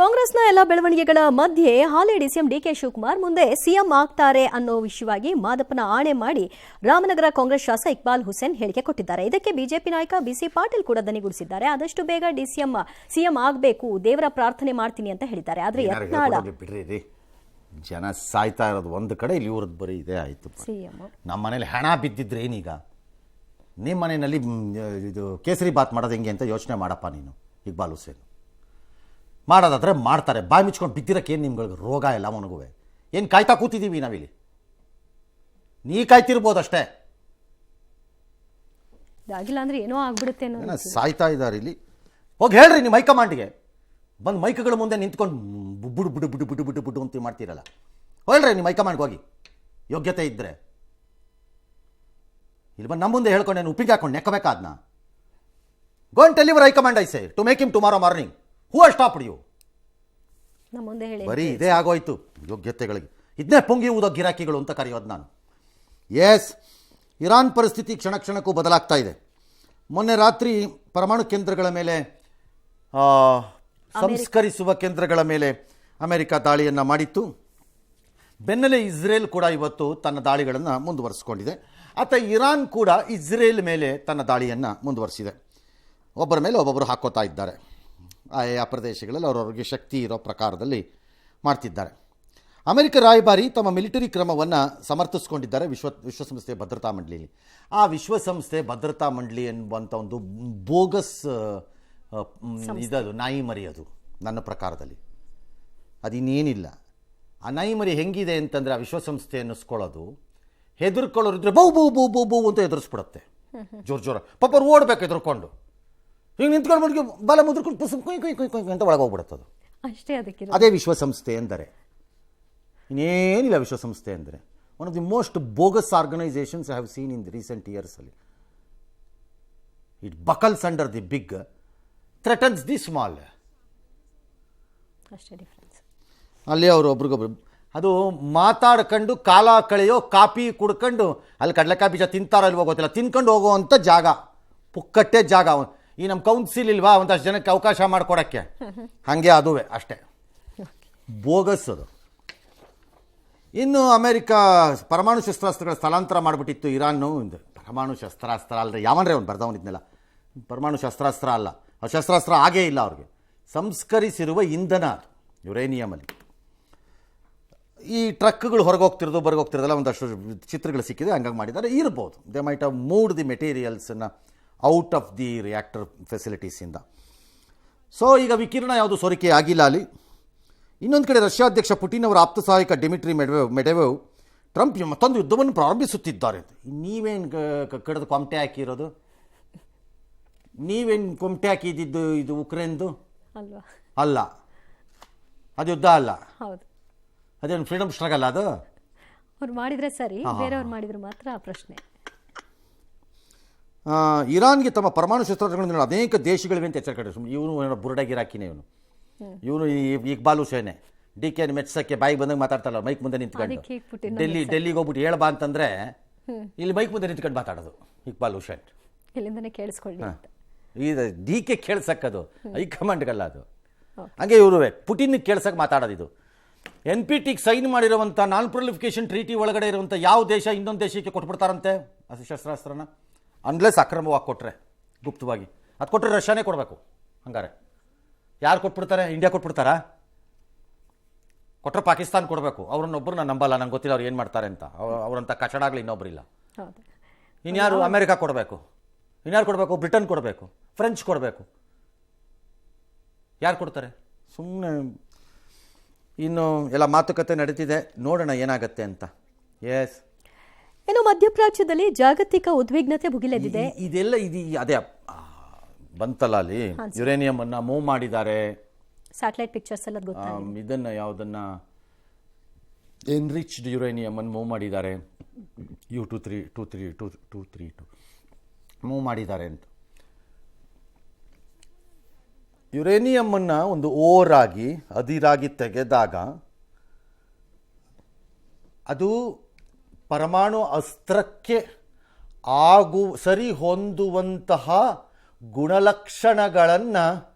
ಕಾಂಗ್ರೆಸ್ನ ಎಲ್ಲ ಬೆಳವಣಿಗೆಗಳ ಮಧ್ಯೆ ಹಾಲಿ ಡಿಸಿಎಂ ಡಿಕೆ ಶಿವಕುಮಾರ್ ಮುಂದೆ ಸಿಎಂ ಆಗ್ತಾರೆ ಅನ್ನೋ ವಿಷಯವಾಗಿ ಮಾದಪ್ಪನ ಆಣೆ ಮಾಡಿ ರಾಮನಗರ ಕಾಂಗ್ರೆಸ್ ಶಾಸಕ ಇಕ್ಬಾಲ್ ಹುಸೇನ್ ಹೇಳಿಕೆ ಕೊಟ್ಟಿದ್ದಾರೆ. ಇದಕ್ಕೆ ಬಿಜೆಪಿ ನಾಯಕ ಬಿಸಿ ಪಾಟೀಲ್ ಕೂಡ ದನಿಗೂಡಿಸಿದ್ದಾರೆ. ಆದಷ್ಟು ಬೇಗ ಸಿಎಂ ಆಗಬೇಕು, ದೇವರ ಪ್ರಾರ್ಥನೆ ಮಾಡ್ತೀನಿ ಅಂತ ಹೇಳಿದ್ದಾರೆ. ಆದ್ರೆ ಯತ್ನಾಳ ಜನ ಸಾಯ್ತಾ ಇರೋದು ಒಂದು ಕಡೆ, ಇಲ್ಲಿ ಇವ್ರದ್ದು ಬರೀ ಇದೇ ಆಯ್ತು. ನಮ್ಮ ಮನೇಲಿ ಹಣ ಬಿದ್ದಿದ್ರೆ ಏನೀಗ, ನಿಮ್ಮ ಮನೆಯಲ್ಲಿ ಇದು ಕೇಸರಿ ಬಾತ್ ಮಾಡೋದು ಹೆಂಗೆ ಅಂತ ಯೋಚನೆ ಮಾಡಪ್ಪ ನೀನು. ಇಕ್ಬಾಲ್ ಹುಸೇನ್ ಮಾಡೋದಾದ್ರೆ ಮಾಡ್ತಾರೆ. ಬಾಯಿ ಮುಚ್ಕೊಂಡು ಬಿದ್ದಿರಕ್ಕೆ ಏನು ನಿಮ್ಗಳಿಗೆ ರೋಗ ಇಲ್ಲ ಮನಗುವೆ? ಏನು ಕಾಯ್ತಾ ಕೂತಿದ್ದೀವಿ ನಾವಿಲ್ಲಿ? ನೀ ಕಾಯ್ತಿರ್ಬೋದಷ್ಟೇ, ಆಗಿಲ್ಲ ಅಂದ್ರೆ ಏನೋ ಆಗ್ಬಿಡುತ್ತೆ. ಸಾಯ್ತಾ ಇದ್ದಾರೆ ಇಲ್ಲಿ. ಹೋಗಿ ಹೇಳ್ರಿ ನಿಮ್ಮ ಹೈಕಮಾಂಡ್ಗೆ, ಬಂದು ಮೈಕ್ಗಳ ಮುಂದೆ ನಿಂತ್ಕೊಂಡು ಬುಡು ಬುಡು ಬುಡು ಬುಡು ಬುಡು ಬುಡು ಅಂತ ಮಾಡ್ತೀರಲ್ಲ, ಹೇಳ್ರಿ ನಿಮ್ಮ ಹೈಕಮಾಂಡ್ಗೆ ಹೋಗಿ, ಯೋಗ್ಯತೆ ಇದ್ದರೆ. ಇಲ್ಲಿ ಬಂದು ನಮ್ಮ ಮುಂದೆ ಹೇಳ್ಕೊಂಡೇನು ಉಪ್ಪಿಗೆ ಹಾಕೊಂಡು ನೆಕ್ಕಬೇಕಾದ್ನ? Go and tell your high command I say to make him tomorrow morning. Who has stopped you? ಬರೀ ಇದೇ ಆಗೋಯ್ತು ಯೋಗ್ಯತೆಗಳಿಗೆ. ಇದನ್ನೇ ಪುಂಗಿ ಊದೋ ಗಿರಾಕಿಗಳು ಅಂತ ಕರೆಯೋದು ನಾನು. ಎಸ್, ಇರಾನ್ ಪರಿಸ್ಥಿತಿ ಕ್ಷಣ ಕ್ಷಣಕ್ಕೂ ಬದಲಾಗ್ತಾ ಇದೆ. ಮೊನ್ನೆ ರಾತ್ರಿ ಪರಮಾಣು ಕೇಂದ್ರಗಳ ಮೇಲೆ, ಸಂಸ್ಕರಿಸುವ ಕೇಂದ್ರಗಳ ಮೇಲೆ ಅಮೆರಿಕ ದಾಳಿಯನ್ನು ಮಾಡಿತ್ತು. ಬೆನ್ನಲ್ಲೇ ಇಸ್ರೇಲ್ ಕೂಡ ಇವತ್ತು ತನ್ನ ದಾಳಿಗಳನ್ನು ಮುಂದುವರಿಸಿಕೊಂಡಿದೆ. ಆತ ಇರಾನ್ ಕೂಡ ಇಸ್ರೇಲ್ ಮೇಲೆ ತನ್ನ ದಾಳಿಯನ್ನು ಮುಂದುವರಿಸಿದೆ. ಒಬ್ಬರ ಮೇಲೆ ಒಬ್ಬೊಬ್ಬರು ಹಾಕೋತಾ ಇದ್ದಾರೆ. ಆಯಾ ಪ್ರದೇಶಗಳಲ್ಲಿ ಅವರವರಿಗೆ ಶಕ್ತಿ ಇರೋ ಪ್ರಕಾರದಲ್ಲಿ ಮಾಡ್ತಿದ್ದಾರೆ. ಅಮೆರಿಕ ರಾಯಭಾರಿ ತಮ್ಮ ಮಿಲಿಟರಿ ಕ್ರಮವನ್ನು ಸಮರ್ಥಿಸ್ಕೊಂಡಿದ್ದಾರೆ ವಿಶ್ವಸಂಸ್ಥೆ ಭದ್ರತಾ ಮಂಡಳಿಯಲ್ಲಿ. ಆ ವಿಶ್ವಸಂಸ್ಥೆ ಭದ್ರತಾ ಮಂಡಳಿ ಎನ್ನುವಂಥ ಒಂದು ಬೋಗಸ್ ಇದದು ನಾಯಿ ಮರಿ. ಅದು ನನ್ನ ಪ್ರಕಾರದಲ್ಲಿ ಅದಿನ್ನೇನಿಲ್ಲ. ಆ ನಾಯಿ ಮರಿ ಹೆಂಗಿದೆ ಅಂತಂದರೆ, ಆ ವಿಶ್ವಸಂಸ್ಥೆ ಅನ್ನಿಸ್ಕೊಳ್ಳೋದು, ಹೆದರ್ಕೊಳ್ಳೋರಿದ್ರೆ ಬೌ ಬೌ ಬೌ ಬೌ ಬೌ ಅಂತ ಎದುರಿಸ್ಬಿಡುತ್ತೆ ಜೋರ. ಪಾಪ ಅವ್ರು ಓಡ್ಬೇಕು ಎದುರ್ಕೊಂಡು, ಹಿಂಗೆ ನಿಂತ್ಕೊಂಡು ಮಡಿಗೆ ಬಲ ಮುದ್ರಕೊಂಡು ಪುಸ್ ಕೊಯ್ ಕೊಯ್ ಕೊಯ್ ಕೊಯ್ ಅಂತ ಒಳಗೆ ಹೋಗ್ಬಿಡುತ್ತದು. ಅದೇ ವಿಶ್ವಸಂಸ್ಥೆ ಎಂದರೆ. ಇನ್ನೇನಿಲ್ಲ ವಿಶ್ವಸಂಸ್ಥೆ ಅಂದರೆ. One of the most bogus organisations I have seen in the recent ಇಯರ್ಸಲ್ಲಿ. It buckles under the big, threatens the small. ಅಲ್ಲಿ ಅವರು ಒಬ್ರಿಗೊಬ್ರು ಅದು ಮಾತಾಡ್ಕೊಂಡು ಕಾಲ ಕಳೆಯೋ, ಕಾಪಿ ಕುಡ್ಕೊಂಡು ಅಲ್ಲಿ ಕಡಲೆಕಾಯಿ ಬೀಜ ತಿಂತಾರೋ ಇಲ್ವೋ ಗೊತ್ತಿಲ್ಲ, ತಿನ್ಕೊಂಡು ಹೋಗುವಂಥ ಜಾಗ, ಪುಕ್ಕಟ್ಟೆ ಜಾಗ. ಈ ನಮ್ಮ ಕೌನ್ಸಿಲ್ ಇಲ್ವಾ ಒಂದಷ್ಟು ಜನಕ್ಕೆ ಅವಕಾಶ ಮಾಡಿಕೊಡೋಕ್ಕೆ, ಹಾಗೆ ಅದುವೇ ಅಷ್ಟೇ ಬೋಗಸ್ ಅದು. ಇನ್ನು ಅಮೆರಿಕ ಪರಮಾಣು ಶಸ್ತ್ರಾಸ್ತ್ರಗಳ ಸ್ಥಳಾಂತರ ಮಾಡಿಬಿಟ್ಟಿತ್ತು ಇರಾನ್ನು. ಪರಮಾಣು ಶಸ್ತ್ರಾಸ್ತ್ರ ಅಲ್ಲದೆ ಯಾವನ್ರೇ ಅವ್ನು ಬರ್ದವನಿದ್ನಲ್ಲ, ಪರಮಾಣು ಶಸ್ತ್ರಾಸ್ತ್ರ ಅಲ್ಲ, ಆ ಶಸ್ತ್ರಾಸ್ತ್ರ ಆಗೇ ಇಲ್ಲ ಅವ್ರಿಗೆ. ಸಂಸ್ಕರಿಸಿರುವ ಇಂಧನ ಅದು, ಯುರೇನಿಯಮಲ್ಲಿ. ಈ ಟ್ರಕ್ಗಳು ಹೊರಗೋಗ್ತಿರೋದು ಬರಗೋಗ್ತಿರೋದಲ್ಲ ಒಂದಷ್ಟು ಚಿತ್ರಗಳು ಸಿಕ್ಕಿದೆ, ಹಂಗಾಗಿ ಮಾಡಿದ್ದಾರೆ. ಇರ್ಬೋದು, they might have moved the ಮೆಟೀರಿಯಲ್ಸನ್ನು ಔಟ್ ಆಫ್ ದಿ ರಿಯಾಕ್ಟರ್ ಫೆಸಿಲಿಟೀಸಿಂದ. ಸೊ ಈಗ ವಿಕಿರಣ ಯಾವುದು ಸೋರಿಕೆ ಆಗಿಲ್ಲ ಅಲ್ಲಿ. ಇನ್ನೊಂದು ಕಡೆ ರಷ್ಯಾ ಅಧ್ಯಕ್ಷ ಪುಟಿನ್ ಅವರ ಆಪ್ತ ಸಹಾಯಕ ಡಿಮಿಟ್ರಿ ಮೆಡೆವೆವ್ ಟ್ರಂಪ್ ಮತ್ತೊಂದು ಯುದ್ಧವನ್ನು ಪ್ರಾರಂಭಿಸುತ್ತಿದ್ದಾರೆ. ನೀವೇನು ಕಡಿದು ಕೊಮಟೆ ಹಾಕಿರೋದು? ನೀವೇನು ಕೊಮಟೆ ಹಾಕಿದ್ದು? ಇದು ಉಕ್ರೇನ್ದು ಅಲ್ಲ, ಅದು ಯುದ್ಧ ಅಲ್ಲ, ಅದೇನು ಫ್ರೀಡಮ್ ಸ್ಟ್ರಗಲ್. ಅದು ಅವ್ರು ಮಾಡಿದ್ರೆ ಸರಿ, ಬೇರೆಯವ್ರು ಮಾಡಿದ್ರೆ ಮಾತ್ರ ಪ್ರಶ್ನೆ. ಇರಾನ್ಗೆ ತಮ್ಮ ಪರಮಾಣು ಶಸ್ತ್ರಾಸ್ತ್ರಗಳನ್ನು ಅನೇಕ ದೇಶಗಳಿವೆ ಅಂತ ಎಚ್ಚರಿಕೆ. ಇವನು ಬುರುಡಾಗಿರಾಕಿನೇ ಇವನು ಇಕ್ಬಾಲ್ ಹುಸೇನೆ. ಡಿ ಕೆ ಮೆಚ್ಚಕ್ಕೆ ಬಾಯಿಗೆ ಬಂದಂಗೆ ಮಾತಾಡ್ತಾರಲ್ಲ ಮೈಕ್ ಮುಂದೆ ನಿಂತ್ಕೊಂಡು. ಡೆಲ್ಲಿಗೆ ಹೋಗ್ಬಿಟ್ಟು ಹೇಳ್ಬಾ ಅಂತಂದ್ರೆ ಇಲ್ಲಿ ಮೈಕ್ ಮುಂದೆ ನಿಂತ್ಕೊಂಡು ಮಾತಾಡೋದು ಇಕ್ಬಾಲ್ ಹುಸೇನ್. ಇಲ್ಲಿಂದನೇ ಕೇಳಿಸ್ಕೊಳ್ಳಿ. ಇದು ಡಿ ಕೆ ಕೇಳ್ಸಕ್ಕದು, ಹೈಕಮಾಂಡ್ಗಲ್ಲ ಅದು. ಹಂಗೆ ಇವರು ಪುಟಿನ್ ಕೇಳ್ಸಕ್ಕೆ ಮಾತಾಡೋದು. ಇದು NPT ಸೈನ್ ಮಾಡಿರುವಂಥ ನಾನ್ ಪ್ರೊಲಿಫಿಕೇಶನ್ ಟ್ರೀಟಿ ಒಳಗಡೆ ಇರುವಂಥ ಯಾವ ದೇಶ ಇನ್ನೊಂದು ದೇಶಕ್ಕೆ ಕೊಟ್ಬಿಡ್ತಾರಂತೆ ಶಸ್ತ್ರಾಸ್ತ್ರನ, ಅನ್ಲೆಸ್ ಅಕ್ರಮವಾಗಿ ಕೊಟ್ಟರೆ, ಗುಪ್ತವಾಗಿ. ಅದು ಕೊಟ್ಟರೆ ರಷ್ಯಾನೇ ಕೊಡಬೇಕು. ಹಂಗಾರೆ ಯಾರು ಕೊಟ್ಬಿಡ್ತಾರೆ? ಇಂಡಿಯಾ ಕೊಟ್ಬಿಡ್ತಾರಾ? ಕೊಟ್ಟರೆ ಪಾಕಿಸ್ತಾನ ಕೊಡಬೇಕು. ಅವ್ರನ್ನೊಬ್ಬರು ನಾನು ನಂಬಲ್ಲ, ನಂಗೆ ಗೊತ್ತಿಲ್ಲ ಅವ್ರು ಏನು ಮಾಡ್ತಾರೆ ಅಂತ. ಅವರಂಥ ಕಚಡಾಗ್ಲಿ ಇನ್ನೊಬ್ಬರಿಲ್ಲ. ಇನ್ಯಾರು? ಅಮೆರಿಕ ಕೊಡಬೇಕು. ಇನ್ಯಾರು ಕೊಡಬೇಕು? ಬ್ರಿಟನ್ ಕೊಡಬೇಕು, ಫ್ರೆಂಚ್ ಕೊಡಬೇಕು. ಯಾರು ಕೊಡ್ತಾರೆ? ಸುಮ್ಮನೆ ಇನ್ನು ಎಲ್ಲ ಮಾತುಕತೆ ನಡೀತಿದೆ, ನೋಡೋಣ ಏನಾಗತ್ತೆ ಅಂತ. ಎಸ್, ಇನ್ನು ಮಧ್ಯಪ್ರಾಚ್ಯದಲ್ಲಿ ಜಾಗತಿಕ ಉದ್ವಿಗ್ನತೆ ಭುಗಿಲೆದಿದೆ. ಇದೆಲ್ಲ ಅದೇ ಬಂತಲ್ಲ, ಅಲ್ಲಿ ಯುರೇನಿಯಂ ಅನ್ನ ಮೂವ್ ಮಾಡಿದ್ದಾರೆ. ಸ್ಯಾಟಲೈಟ್ ಪಿಕ್ಚರ್ಸ್ ಎಲ್ಲ ಇದನ್ನ ಯಾವುದನ್ನ ಎನ್ರಿಚ್ಡ್ ಯುರೇನಿಯಂ ಅನ್ನು ಮೂವ್ ಮಾಡಿದ್ದಾರೆ. U232 ಮೂವ್ ಮಾಡಿದ್ದಾರೆ ಅಂತ. ಯುರೇನಿಯಮನ್ನು ಒಂದು ಓರಾಗಿ ಅದಿರಾಗಿ ತೆಗೆದಾಗ ಅದು ಪರಮಾಣು ಅಸ್ತ್ರಕ್ಕೆ ಸರಿ ಹೊಂದುವಂತಹ ಗುಣಲಕ್ಷಣಗಳನ್ನು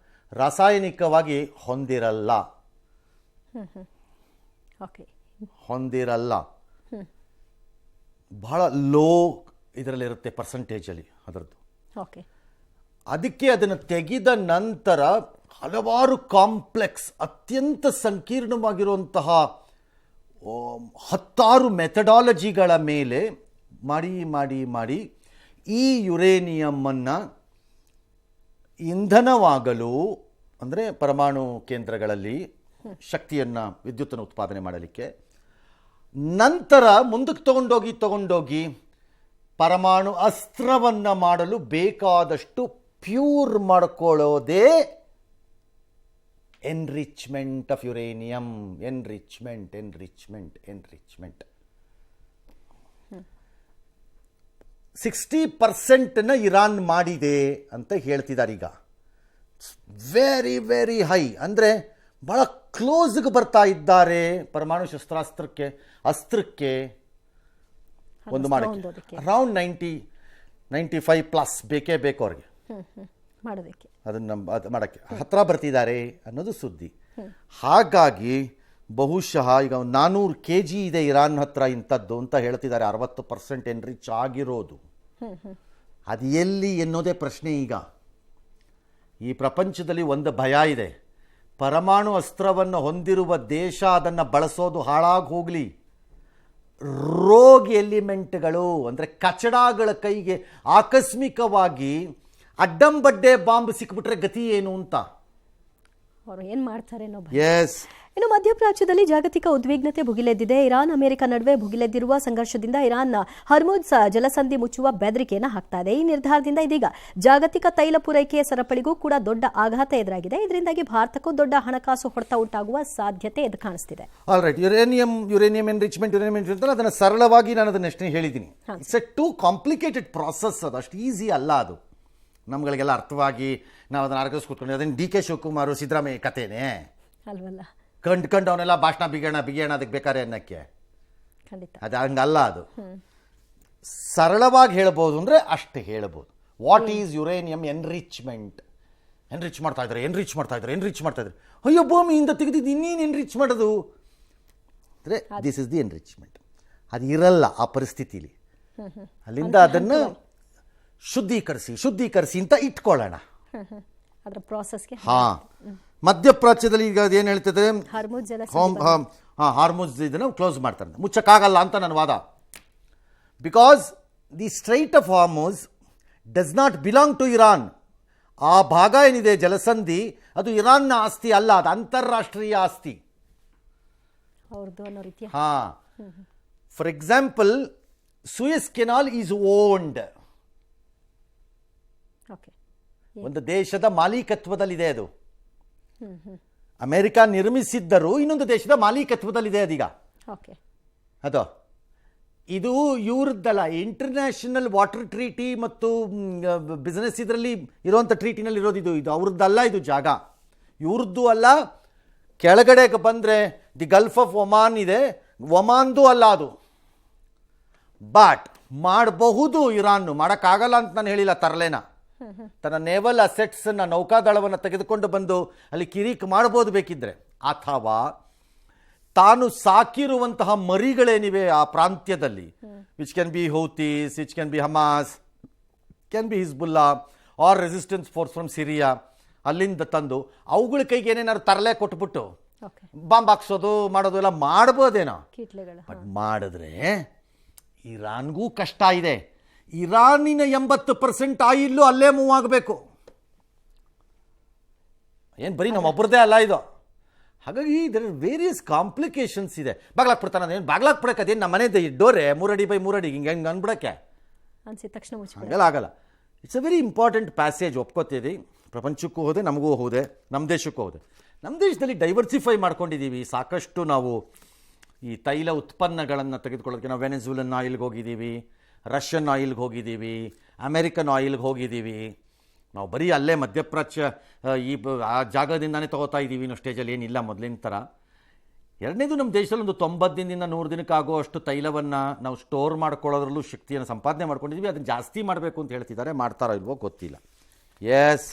ರಾಸಾಯನಿಕವಾಗಿ ಹೊಂದಿರಲ್ಲ. ಓಕೆ. ಹೊಂದಿರಲ್ಲ. ಬಹಳ ಲೋ ಇದರಲ್ಲಿರುತ್ತೆ ಪರ್ಸೆಂಟೇಜಲ್ಲಿ ಅದರದ್ದು. ಓಕೆ. ಅದಕ್ಕೆ ಅದನ್ನು ತೆಗೆದ ನಂತರ ಹಲವಾರು ಕಾಂಪ್ಲೆಕ್ಸ್ ಅತ್ಯಂತ ಸಂಕೀರ್ಣವಾಗಿರುವಂತಹ 10 ಮೆಥಡಾಲಜಿಗಳ ಮೇಲೆ ಮಾಡಿ ಮಾಡಿ ಮಾಡಿ ಈ ಯುರೇನಿಯಮ್ಮನ್ನು ಇಂಧನವಾಗಲು, ಅಂದರೆ ಪರಮಾಣು ಕೇಂದ್ರಗಳಲ್ಲಿ ಶಕ್ತಿಯನ್ನು, ವಿದ್ಯುತ್ತನ್ನು ಉತ್ಪಾದನೆ ಮಾಡಲಿಕ್ಕೆ, ನಂತರ ಮುಂದಕ್ಕೆ ತಗೊಂಡೋಗಿ ಪರಮಾಣು ಅಸ್ತ್ರವನ್ನು ಮಾಡಲು ಬೇಕಾದಷ್ಟು ಪ್ಯೂರ್ ಮಾಡ್ಕೊಳ್ಳೋದೇ enrichment of uranium. Enrichment 60% Iran ಮಾಡಿದೆ ಅಂತ ಹೇಳ್ತಿದ್ದಾರೆ ಈಗ. ವೆರಿ ವೆರಿ ಹೈ, ಅಂದರೆ ಬಹಳ ಕ್ಲೋಸ್ಗೆ ಬರ್ತಾ ಇದ್ದಾರೆ ಪರಮಾಣು ಅಸ್ತ್ರಕ್ಕೆ ಒಂದು ಮಾಡಕ್ಕೆ. ಅರೌಂಡ್ 95+ ಬೇಕೇ ಬೇಕು ಅವ್ರಿಗೆ ಅದನ್ನು ಮಾಡೋಕ್ಕೆ ಹತ್ರ ಬರ್ತಿದ್ದಾರೆ ಅನ್ನೋದು ಸುದ್ದಿ. ಹಾಗಾಗಿ ಬಹುಶಃ ಈಗ 400 kg ಇದೆ ಇರಾನ್ ಹತ್ರ ಇಂಥದ್ದು ಅಂತ ಹೇಳ್ತಿದ್ದಾರೆ. 60% ಎನ್ರಿಚ್ ಆಗಿರೋದು ಅದು ಎಲ್ಲಿ ಎನ್ನೋದೇ ಪ್ರಶ್ನೆ. ಈಗ ಈ ಪ್ರಪಂಚದಲ್ಲಿ ಒಂದು ಭಯ ಇದೆ, ಪರಮಾಣು ಅಸ್ತ್ರವನ್ನು ಹೊಂದಿರುವ ದೇಶ ಅದನ್ನು ಬಳಸೋದು ಹಾಳಾಗಿ ಹೋಗಲಿ, ರೋಗ್ ಎಲಿಮೆಂಟ್ಗಳು ಅಂದರೆ ಕಚಡಗಳ ಕೈಗೆ ಆಕಸ್ಮಿಕವಾಗಿ ಅಡ್ಡಂಬಡ್ಡೆ ಬಾಂಬ್ ಸಿಕ್ಬಿಟ್ರೆ ಗತಿ ಏನು ಅಂತ ಅವರು ಏನು ಮಾಡ್ತಾರೆ. ಎಸ್. ಇನ್ನು ಮಧ್ಯಪ್ರಾಚ್ಯದಲ್ಲಿ ಜಾಗತಿಕ ಉದ್ವಿಗ್ನತೆ ಭುಗಿಲೆದ್ದಿದೆ. ಇರಾನ್ ಅಮೆರಿಕ ನಡುವೆ ಭುಗಿಲೆದ್ದಿರುವ ಸಂಘರ್ಷದಿಂದ ಇರಾನ್ ಹರ್ಮುಜ್ ಜಲಸಂಧಿ ಮುಚ್ಚುವ ಬೆದರಿಕೆಯನ್ನು ಹಾಕ್ತಾ ಇದೆ. ಈ ನಿರ್ಧಾರದಿಂದ ಇದೀಗ ಜಾಗತಿಕ ತೈಲ ಪೂರೈಕೆಯ ಸರಪಳಿಗೂ ಕೂಡ ದೊಡ್ಡ ಆಘಾತ ಎದುರಾಗಿದೆ. ಇದರಿಂದಾಗಿ ಭಾರತಕ್ಕೂ ದೊಡ್ಡ ಹಣಕಾಸು ಹೊಡೆತ ಉಂಟಾಗುವ ಸಾಧ್ಯತೆ ಎದ್ದು ಕಾಣಿಸ್ತಿದೆ. ಆಲ್ರೈಟ್, ಯುರೇನಿಯಂ ಎನ್ರಿಚ್ಮೆಂಟ್ ಅಂತ ಅದನ್ನು ಸರಳವಾಗಿ ನಾನು ಅದನ್ನ ಎಷ್ಟೇ ಹೇಳಿದ್ದೀನಿ. It's A two complicated process. ಅದು ಅಷ್ಟು ಈಸಿ ಅಲ್ಲ. ಅದು ನಮ್ಗಳಿಗೆಲ್ಲ ಅರ್ಥವಾಗಿ ನಾವು ಅದನ್ನು ಅರ್ಗಿಸ್ ಕೂತ್ಕೊಂಡು ಅದನ್ನು DK ಶಿವಕುಮಾರ್ ಸಿದ್ದರಾಮಯ್ಯ ಕಥೆನೇ ಅಲ್ವಲ್ಲ. ಕಂಡು ಅವನೆಲ್ಲ ಭಾಷಣ ಬಿಗಿಯೋಣ ಅದಕ್ಕೆ ಬೇಕಾರೆ ಅನ್ನಕ್ಕೆ ಅದು ಹಂಗಲ್ಲ. ಅದು ಸರಳವಾಗಿ ಹೇಳ್ಬೋದು ಅಂದರೆ ಅಷ್ಟೇ ಹೇಳ್ಬೋದು. What is uranium enrichment? Enrich ಮಾಡ್ತಾ ಇದ್ದಾರೆ. ಅಯ್ಯೋ, ಭೂಮಿಯಿಂದ ತೆಗೆದಿದ್ದು ಇನ್ನೇನು ಎನ್ರಿಚ್ ಮಾಡೋದು ಅಂದರೆ ದಿಸ್ ಇಸ್ ದಿ ಎನ್ರಿಚ್ಮೆಂಟ್. ಅದು ಇರಲ್ಲ ಆ ಪರಿಸ್ಥಿತಿಲಿ. ಅಲ್ಲಿಂದ ಅದನ್ನು ಶುದ್ಧೀಕರಿಸಿ ಅಂತ ಇಟ್ಕೊಳ್ಳೋಣ ಅದರ ಪ್ರಾಸೆಸ್ಗೆ. ಮಧ್ಯಪ್ರಾಚ್ಯದಲ್ಲಿ ಈಗ ಏನು ಹೇಳ್ತಿದ್ರೆ ಹಾರ್ಮುಜ್ ಇದನ್ನು ಕ್ಲೋಸ್ ಮಾಡ್ತಾರೆ, ಮುಚ್ಚಕ್ಕಾಗಲ್ಲ ಅಂತ ನನ್ನ ವಾದ. Because the strait of Hormuz does not belong to Iran. ಆ ಭಾಗ ಏನಿದೆ ಜಲಸಂಧಿ, ಅದು ಇರಾನ್ನ ಆಸ್ತಿ ಅಲ್ಲ, ಅದು ಅಂತಾರಾಷ್ಟ್ರೀಯ ಆಸ್ತಿ. For example, Suez canal is owned, ಒಂದು ದೇಶದ ಮಾಲೀಕತ್ವದಲ್ಲಿದೆ ಅದು. ಅಮೆರಿಕ ನಿರ್ಮಿಸಿದ್ದರೂ ಇನ್ನೊಂದು ದೇಶದ ಮಾಲೀಕತ್ವದಲ್ಲಿದೆ ಅದೀಗ. ಅದು ಇದು ಇವ್ರದ್ದಲ್ಲ, ಇಂಟರ್ನ್ಯಾಷನಲ್ ವಾಟರ್ ಟ್ರೀಟಿ ಮತ್ತು ಬಿಸ್ನೆಸ್ ಇದರಲ್ಲಿ ಇರುವಂಥ ಟ್ರೀಟಿನಲ್ಲಿ ಇರೋದು. ಇದು ಅವ್ರದ್ದಲ್ಲ, ಇದು ಜಾಗ ಇವ್ರದ್ದು ಅಲ್ಲ. ಕೆಳಗಡೆಗೆ ಬಂದರೆ ದಿ ಗಲ್ಫ್ ಆಫ್ ಒಮಾನ್ ಇದೆ, ಒಮಾನ್ದು ಅಲ್ಲ ಅದು. ಬಟ್ ಮಾಡಬಹುದು ಇರಾನ್, ಮಾಡೋಕ್ಕಾಗಲ್ಲ ಅಂತ ನಾನು ಹೇಳಿಲ್ಲ. ತರಲೇನ ತನ್ನ ನೇವಲ್ ಅಸೆಟ್ಸನ್ನು, ನೌಕಾದಳವನ್ನು ತೆಗೆದುಕೊಂಡು ಬಂದು ಅಲ್ಲಿ ಕಿರಿಕ್ ಮಾಡ್ಬೋದು ಬೇಕಿದ್ರೆ. ಅಥವಾ ತಾನು ಸಾಕಿರುವಂತಹ ಮರಿಗಳೇನಿವೆ ಆ ಪ್ರಾಂತ್ಯದಲ್ಲಿ, which can be Houthis, which can be Hamas, can be Hezbollah or resistance force from Syria, ಅಲ್ಲಿಂದ ತಂದು ಅವುಗಳ ಕೈಗೆ ಏನೇನಾದ್ರು ತರಲೆ ಕೊಟ್ಬಿಟ್ಟು ಬಾಂಬ್ ಹಾಕ್ಸೋದು ಮಾಡೋದು ಎಲ್ಲ ಮಾಡ್ಬೋದೇನೋ. ಬಟ್ ಮಾಡಿದ್ರೆ ಇರಾನ್ಗೂ ಕಷ್ಟ ಇದೆ. ಇರಾನಿನ 80% ಆಯಿಲ್ಲು ಅಲ್ಲೇ ಮೂವ್ ಆಗಬೇಕು. ಏನು ಬರೀ ನಮ್ಮೊಬ್ಬರದೇ ಅಲ್ಲ ಇದು. ಹಾಗಾಗಿ ಇದರ ವೇರಿಯಸ್ ಕಾಂಪ್ಲಿಕೇಶನ್ಸ್ ಇದೆ. ಬಾಗ್ಲಾಕ್ಬಿಡ್ತಾನೆ, ಅದೇನು ಬಾಗ್ಲಾಕ್ಬಿಡಕ್ಕೆ, ಅದೇನು ನಮ್ಮ ಮನೆಯದ್ದು ಡೋರೆ 3 ಅಡಿ ಬೈ 3 ಅಡಿ ಹಿಂಗೆ ಅಂದ್ಬಿಡಕ್ಕೆ ಹಂಗೆಲ್ಲ ಆಗಲ್ಲ. It's a very important passage. ಒಪ್ಕೋತೀರಿ, ಪ್ರಪಂಚಕ್ಕೂ ಹೋದೆ, ನಮಗೂ ಹೋದೆ, ನಮ್ಮ ದೇಶಕ್ಕೂ ಹೋದೆ. ನಮ್ಮ ದೇಶದಲ್ಲಿ ಡೈವರ್ಸಿಫೈ ಮಾಡ್ಕೊಂಡಿದ್ದೀವಿ ಸಾಕಷ್ಟು. ನಾವು ಈ ತೈಲ ಉತ್ಪನ್ನಗಳನ್ನು ತೆಗೆದುಕೊಳ್ಳೋದಕ್ಕೆ ನಾವು ವೆನೆಜುಲನ್ ಆಯಿಲ್ಗೆ ಹೋಗಿದ್ದೀವಿ, ರಷ್ಯನ್ ಆಯಿಲ್ಗೆ ಹೋಗಿದ್ದೀವಿ, ಅಮೆರಿಕನ್ ಆಯಿಲ್ಗೆ ಹೋಗಿದ್ದೀವಿ. ನಾವು ಬರೀ ಅಲ್ಲೇ ಮಧ್ಯಪ್ರಾಚ್ಯ ಆ ಜಾಗದಿಂದಾನೇ ತೊಗೋತಾ ಇದ್ದೀವಿ ಅನ್ನೋ ಸ್ಟೇಜಲ್ಲಿ ಏನಿಲ್ಲ ಮೊದಲಿನ ಥರ. ಎರಡನೇದು, ನಮ್ಮ ದೇಶದಲ್ಲಿ ಒಂದು 90 ದಿನದಿಂದ 100 ದಿನಕ್ಕಾಗುವಷ್ಟು ತೈಲವನ್ನು ನಾವು ಸ್ಟೋರ್ ಮಾಡ್ಕೊಳ್ಳೋದ್ರಲ್ಲೂ ಶಕ್ತಿಯನ್ನು ಸಂಪಾದನೆ ಮಾಡ್ಕೊಂಡಿದ್ದೀವಿ. ಅದನ್ನು ಜಾಸ್ತಿ ಮಾಡಬೇಕು ಅಂತ ಹೇಳ್ತಿದ್ದಾರೆ. ಮಾಡ್ತಾರೋ ಇಲ್ವೋ ಗೊತ್ತಿಲ್ಲ. ಎಸ್.